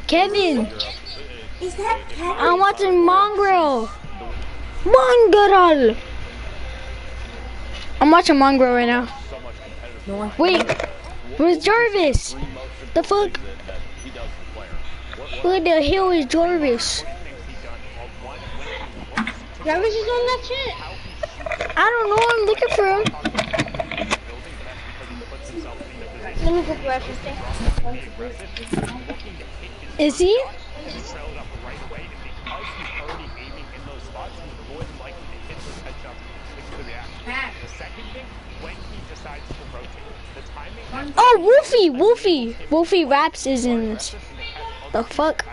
Kevin. Is that Kevin? I'm watching Mongrel. Mongrel. I'm watching Mongrel right now. No. Wait, where's Jarvis? The fuck? Where the hell is Jarvis? Jarvis is on that shit. I don't know. I'm looking for him. Let me go grab his thing. Is he? Oh, Wolfie Raps is in this. The fuck?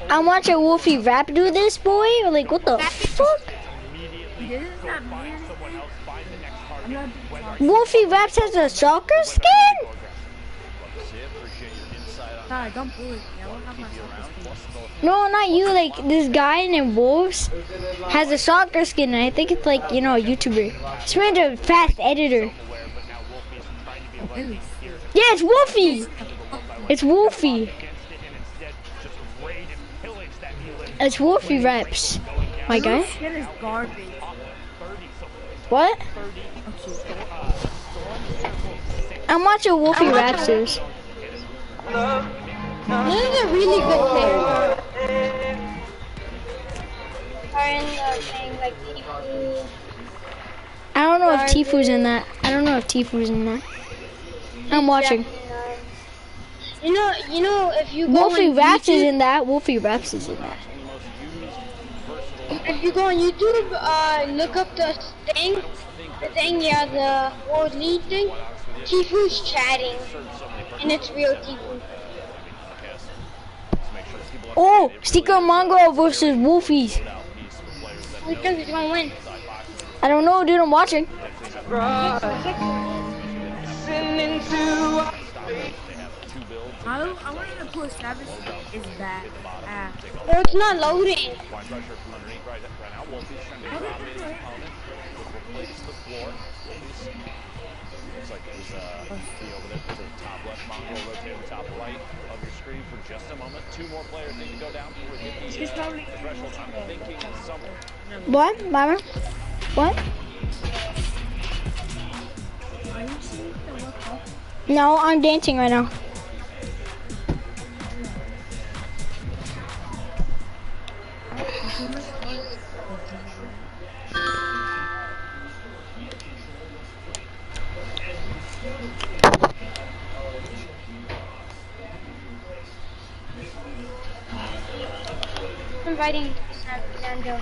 I'm watching Wolfie Rap do this, boy. Like, what the fuck? Wolfie Raps has a soccer skin? Sorry, don't bully me. I won't have my soccer skin. No, not you. Like, this guy named Wolves has a soccer skin. And I think it's like, you know, a YouTuber. He's trying to fast editor. Yeah, it's Wolfie. It's Wolfie. It's Wolfie Raps. My guy. This skin is garbage. What? I'm watching Wolfie Raptors. This is a really good player. Are in the thing like Tifu. I don't know if Tifu's in that. I'm watching. You know, if you go Wolfie on Raps YouTube, is in that. Wolfie Raps is in that. If you go on YouTube, look up the thing, yeah, the world lead thing. Tifu's chatting, and it's real Tifu. Oh, Secret Mongrel versus Wolfies. Who think he's gonna win? I don't know, dude. I'm watching. I wanted to put Savage is bad. Bro, it's not loading. What, Mama? What? No, I'm dancing right now. Inviting Nando.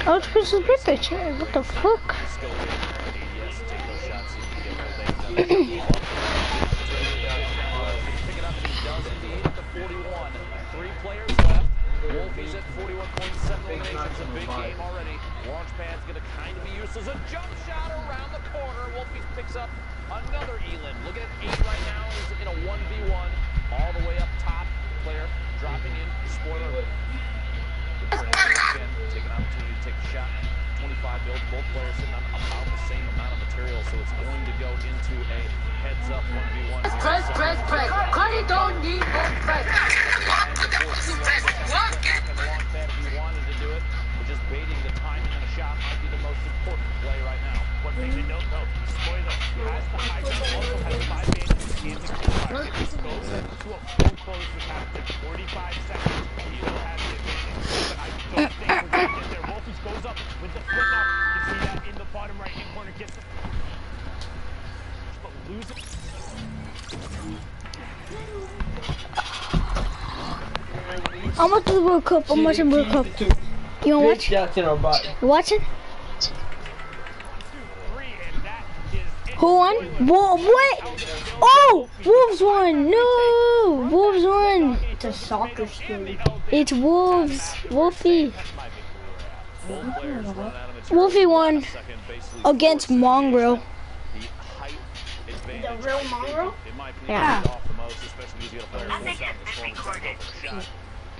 Oh, it's Chris's birthday, Cherry. What the fuck? Wolfie's at 41.7. It's a big game already. Launchpad's going to kind of be useless. A jump shot around the corner. Wolfie picks up another Em0n. Looking at 8 right now. He's in a 1v1. All the way up top. Player dropping in. Spoiler. Take an opportunity to take a shot. 25 build. Both players sitting on about the same amount of material. So it's going to go into a heads-up 1v1. Press. Credit don't need press. Wanted to do it, but just baiting the timing on a shot might be the most important play right now. One thing to note though, Spoiler has the high jump, also has 5 games in the goes to a full close with after 45 seconds. He still has the advantage, but I don't think we're going to get there. Wolfies goes up with the foot now. You see that in the bottom right hand corner, gets the losing. I'm watching the World Cup. I'm watching World Cup. You wanna watch? You watching? Who won? What? Oh! Wolves won! No! Wolves won! It's a soccer story. It's Wolves. Wolfie. Wolfie won against Mongrel. The real mongrel? Yeah.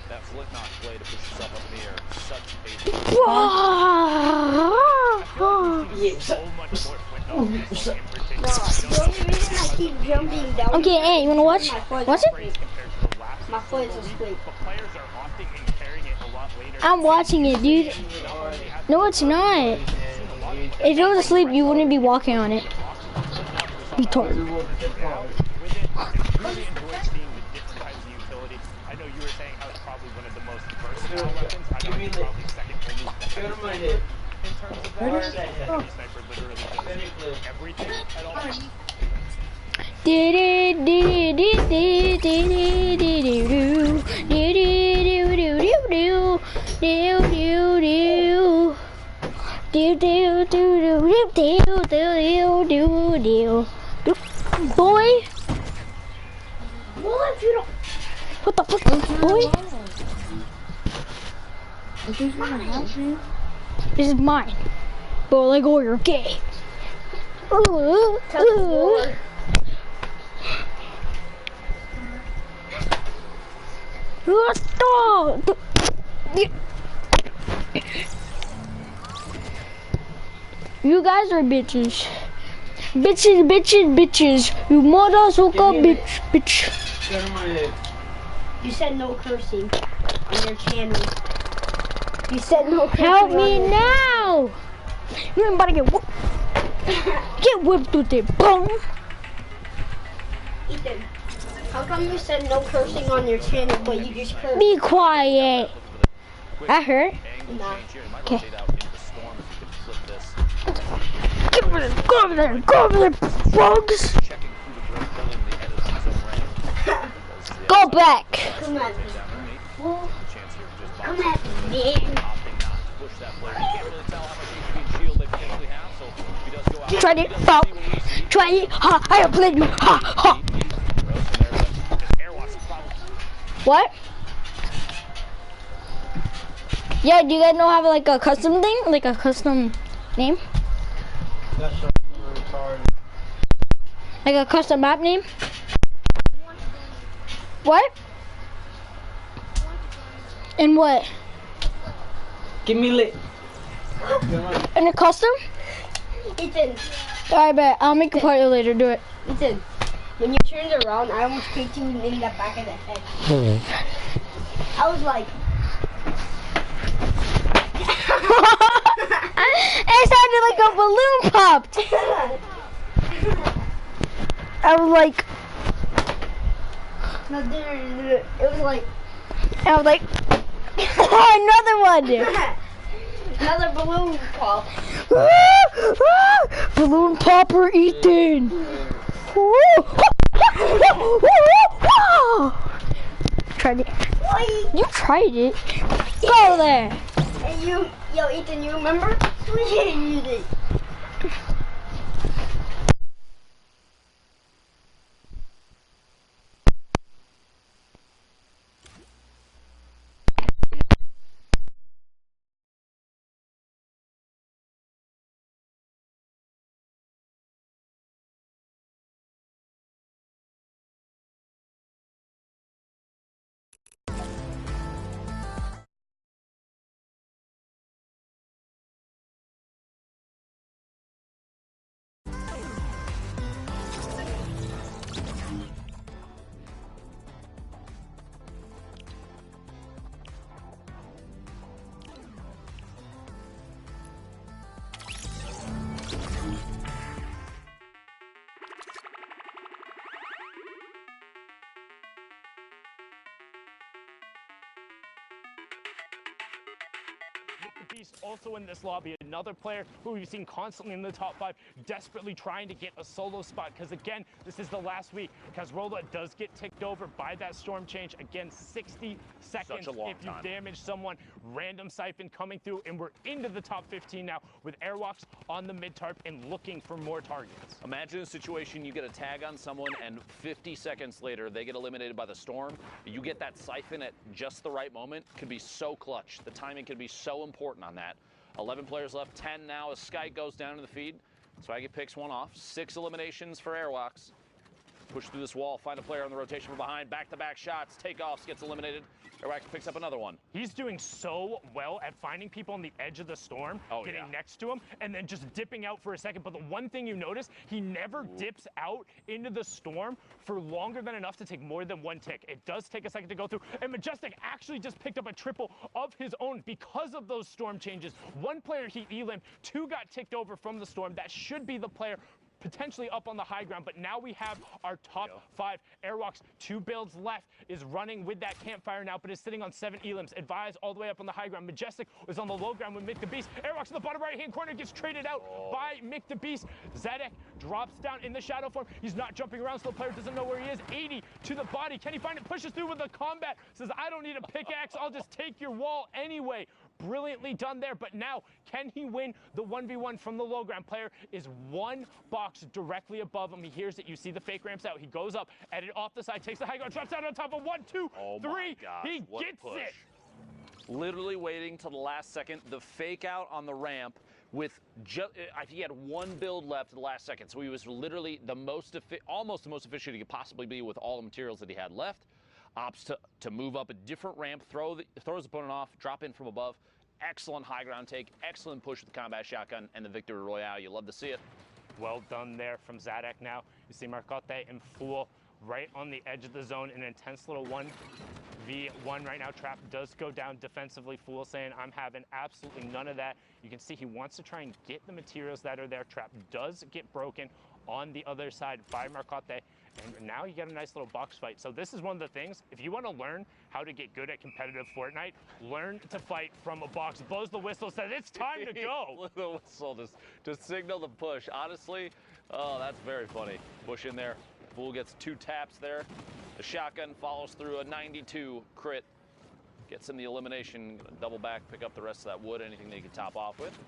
That flip knock play to push yourself up in the air. Such so much more The only reason I keep jumping down. Okay, hey, you wanna watch? Watch it? My foot is asleep. I'm watching it, dude. No, it's not. If it was asleep, you wouldn't be walking on it. Retard. I know you were saying how it's probably one of the most versatile weapons. I know it's probably second only in terms of that. Sniper literally does everything at all. Boy, what the fuck, boy? Nothing's gonna happen. This is mine. But like, oh, you're gay. You guys are bitches. Bitches, bitches, bitches. You mother sucker bitch, bitch. You said no cursing on your channel. You said no cursing. Help me now. You ain't about to get whooped. Get whipped with it, boom. Ethan, how come you said no cursing on your channel, but you just cursed? Be quiet. That hurt. Nah. Okay. Get rid of it. Go over there. Go over there, bugs. Go back. Come at me. Come at me. Try it. Stop. Try it. Ha. I have played you. Ha. Ha. What? Yeah, do you guys know have like a custom thing? Like a custom name? Like a custom map name? What? And what? Give me lit. And a custom? Ethan, I bet. I'll make a party later. Do it. Ethan, when you turned around, I almost kicked you in the back of the head. I was like, It sounded like a balloon popped. I was like, no, it was like, another one. another balloon pop. Balloon popper Ethan. Tried it. You tried it. Go there. And yo, Ethan, you remember? We didn't use it. Also in this lobby, another player who we've seen constantly in the top 5, desperately trying to get a solo spot, because again, this is the last week. Kazrola does get ticked over by that storm change. Again, 60 seconds Such a long if you time. damage someone. Random siphon coming through, and we're into the top 15 now with Airwalks on the mid tarp and looking for more targets. Imagine a situation you get a tag on someone and 50 seconds later they get eliminated by the storm. You get that siphon at just the right moment. Could be so clutch. The timing could be so important on that. 11 players left, 10 now as Sky goes down to the feed. Swaggy picks one off. 6 eliminations for Airwalks. Push through this wall, find a player on the rotation from behind. Back-to-back shots, takeoffs, gets eliminated. Airwalks picks up another one. He's doing so well at finding people on the edge of the storm, getting next to him, and then just dipping out for a second. But the one thing you notice, he never dips out into the storm for longer than enough to take more than one tick. It does take a second to go through, and Majestic actually just picked up a triple of his own because of those storm changes. One player he elimed, 2 got ticked over from the storm. That should be the player potentially up on the high ground, but now we have our top 5. Airwalks, 2 builds left, is running with that campfire now, but is sitting on 7 elims. Advise all the way up on the high ground. Majestic was on the low ground with Mick the Beast. Airwalks in the bottom right-hand corner gets traded out by Mick the Beast. Zadek drops down in the shadow form. He's not jumping around, so the player doesn't know where he is. 80 to the body. Can he find it? Pushes through with the combat. Says, I don't need a pickaxe. I'll just take your wall anyway. Brilliantly done there, but now can he win the 1v1 from the low ground? Player is 1 box directly above him. He hears it. You see the fake ramps out. He goes up, edit off the side, takes the high ground, drops down on top of 1, 2, 3. He gets it. Literally waiting till the last second. The fake out on the ramp with just, I think he had 1 build left at the last second. So he was literally the most almost the most efficient he could possibly be with all the materials that he had left. Opts to move up a different ramp, throw his opponent off, drop in from above. Excellent high ground take, excellent push with the combat shotgun, and the victory royale. You love to see it. Well done there from Zadek now. You see Marcotte and Fool right on the edge of the zone. An intense little 1v1 right now. Trap does go down defensively. Fool saying, I'm having absolutely none of that. You can see he wants to try and get the materials that are there. Trap does get broken on the other side by Marcotte. And now you get a nice little box fight. So this is one of the things, if you want to learn how to get good at competitive Fortnite, learn to fight from a box. Blows the whistle, says it's time to go. The whistle to signal the push. Honestly, oh, that's very funny. Push in there. Fool gets 2 taps there. The shotgun follows through a 92 crit. Gets him the elimination. Gonna double back, pick up the rest of that wood, anything that he can top off with.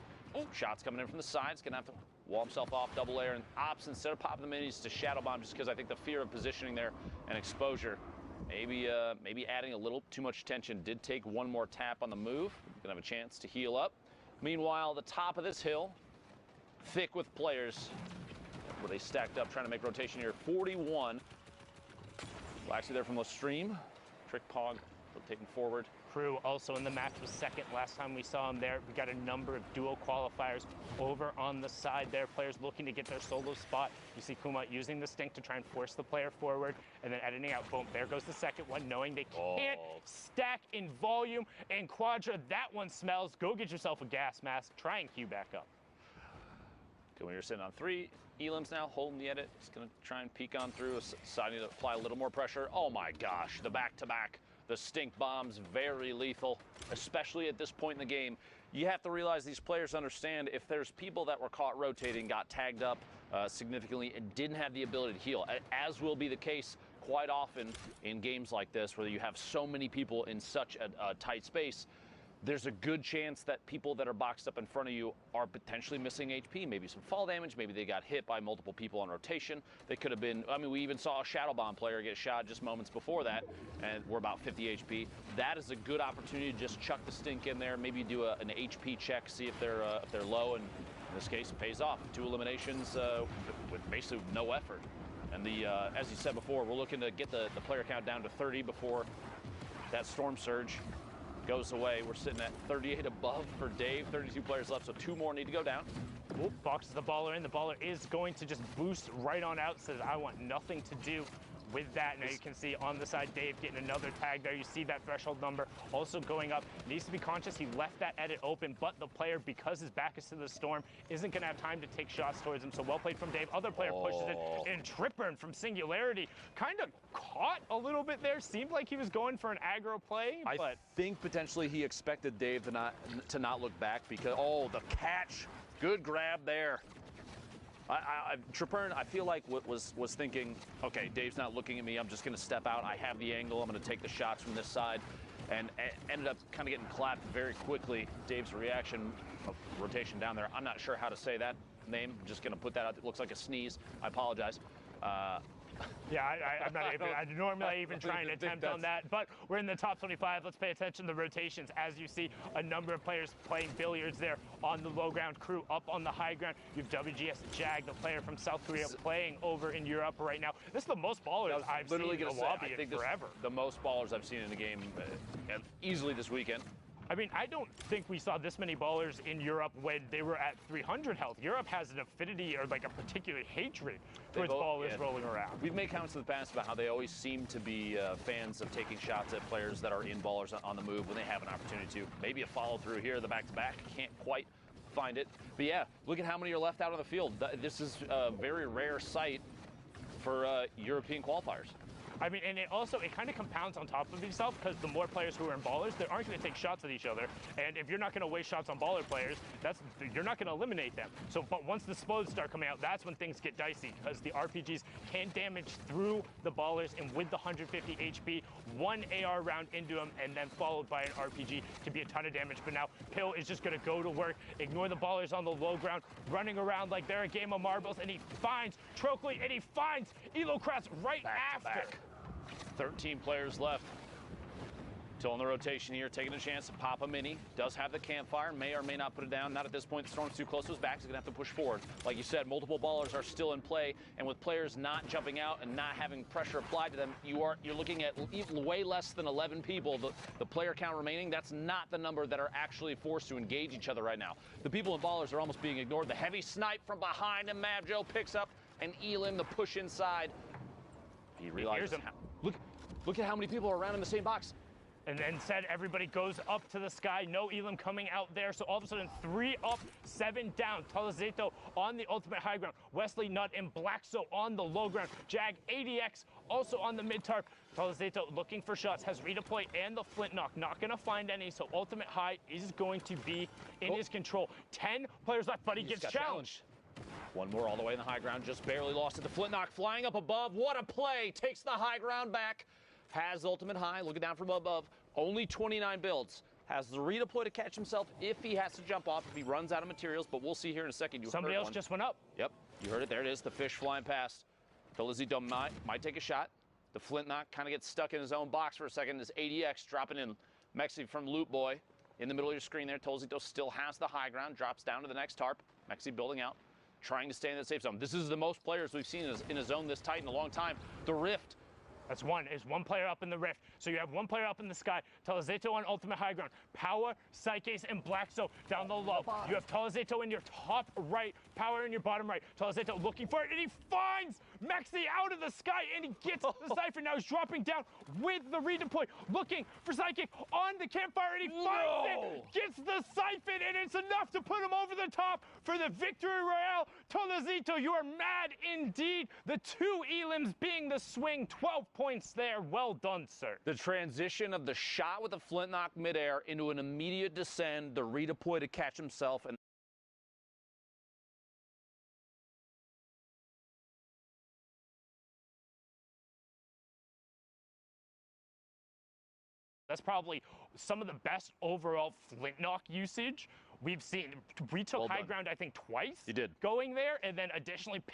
Shots coming in from the sides. Gonna have to wall himself off, double layer, and Ops, instead of popping the minis, to shadow bomb, just because I think the fear of positioning there and exposure. Maybe adding a little too much attention. Did take 1 more tap on the move. Gonna have a chance to heal up. Meanwhile, the top of this hill, thick with players, where they stacked up trying to make rotation here. 41. Actually there from the stream. Trick Pog taken forward. Crew also in the match was second last time we saw him there. We got a number of dual qualifiers over on the side there. Players looking to get their solo spot. You see Kuma using the stink to try and force the player forward and then editing out. Boom, there goes the second one, knowing they can't stack in volume. And Quadra, that one smells. Go get yourself a gas mask. Try and queue back up. Okay, when you're sitting on 3 elims now, holding the edit. Just gonna try and peek on through, deciding to apply a little more pressure. Oh my gosh, the back-to-back. The stink bombs, very lethal, especially at this point in the game. You have to realize these players understand if there's people that were caught rotating, got tagged up significantly, and didn't have the ability to heal, as will be the case quite often in games like this, where you have so many people in such a tight space. There's a good chance that people that are boxed up in front of you are potentially missing HP, maybe some fall damage, maybe they got hit by multiple people on rotation. They could have been, I mean, we even saw a Shadow Bomb player get shot just moments before that, and we're about 50 HP. That is a good opportunity to just chuck the stink in there, maybe do an HP check, see if they're low, and in this case, it pays off. 2 eliminations with basically no effort. And as you said before, we're looking to get the player count down to 30 before that storm surge goes away. We're sitting at 38 above for Dave, 32 players left, so 2 more need to go down. Boxes the baller in. The baller is going to just boost right on out, says I want nothing to do with that, now you can see on the side, Dave getting another tag there. You see that threshold number also going up. Needs to be conscious. He left that edit open, but the player, because his back is to the storm, isn't going to have time to take shots towards him. So well played from Dave. Other player pushes it, and Tripburn from Singularity kind of caught a little bit there. Seemed like he was going for an aggro play, but I think potentially he expected Dave to not look back because, the catch. Good grab there. Tripburn, I feel like was thinking, okay, Dave's not looking at me. I'm just going to step out. I have the angle. I'm going to take the shots from this side. And ended up kind of getting clapped very quickly. Dave's reaction of rotation down there. I'm not sure how to say that name. I'm just going to put that out. It looks like a sneeze. I apologize. Yeah, I'm not even, I normally even try and attempt on that, but we're in the top 25. Let's pay attention to the rotations. As you see, a number of players playing billiards there on the low ground, crew up on the high ground. You have WGS Jag, the player from South Korea, playing over in Europe right now. This is the most ballers I've seen in the lobby in forever. The most ballers I've seen in the game easily this weekend. I mean, I don't think we saw this many ballers in Europe when they were at 300 health. Europe has an affinity or like a particular hatred towards ballers rolling around. We've made comments in the past about how they always seem to be fans of taking shots at players that are in ballers on the move when they have an opportunity to. Maybe a follow through here, the back-to-back, can't quite find it. But yeah, look at how many are left out on the field. This is a very rare sight for European qualifiers. I mean, and it kind of compounds on top of itself because the more players who are in ballers, they aren't going to take shots at each other. And if you're not going to waste shots on baller players, you're not going to eliminate them. So, but once the explodes start coming out, that's when things get dicey because the RPGs can damage through the ballers, and with the 150 HP, one AR round into them, and then followed by an RPG to be a ton of damage. But now Pill is just going to go to work, ignore the ballers on the low ground, running around like they're a game of marbles, and he finds Trockley, and he finds Elocrats right after. 13 players left. Still on the rotation here, taking a chance to pop a mini. Does have the campfire, may or may not put it down. Not at this point. The storm's too close to his back. He's going to have to push forward. Like you said, multiple ballers are still in play, and with players not jumping out and not having pressure applied to them, you're looking at way less than 11 people. The player count remaining, that's not the number that are actually forced to engage each other right now. The people in ballers are almost being ignored. The heavy snipe from behind, and Mavjo picks up an Em0n3y, the push inside. He realizes him. Look at how many people are around in the same box. And then said everybody goes up to the sky. No Em0n3y coming out there. So all of a sudden, 3 up, 7 down. Talazeto on the ultimate high ground. Wesley Nutt and Blackso on the low ground. Jag ADX also on the mid tarp. Talazeto looking for shots. Has redeploy and the flint knock. Not going to find any. So ultimate high is going to be in his control. 10 players left, but he gets challenged. One more all the way in the high ground. Just barely lost it. The flint knock flying up above. What a play. Takes the high ground back. Has ultimate high, looking down from above, only 29 builds. Has the redeploy to catch himself if he has to jump off, if he runs out of materials, but we'll see here in a second. Somebody else just went up. Yep, you heard it, there it is, the fish flying past. Talazito might take a shot. The flint knock kind of gets stuck in his own box for a second. This ADX dropping in Mexi from Loot Boy. In the middle of your screen there, Talazito still has the high ground, drops down to the next tarp. Mexi building out, trying to stay in the safe zone. This is the most players we've seen in a zone this tight in a long time. The Rift. That's one. Is one player up in the rift. So you have one player up in the sky. Talazeto on ultimate high ground. Power, Psyches, and Blackso down the low. You have Talazeto in your top right. Power in your bottom right. Talazeto looking for it, and he finds Mexi out of the sky, and he gets the Cypher. Now he's dropping down with the redeploy, looking for Psychic on the campfire, and he finds it. Gets the Siphon, and it's enough to put him over the top for the victory royale. Talazito, you are mad indeed. The 2 Elims being the swing. 12 points there. Well done, sir. The transition of the shot with a flint knock midair into an immediate descend, the redeploy to catch himself, and that's probably some of the best overall flint knock usage we've seen. We took high ground, I think, twice. You did. Going there, and then additionally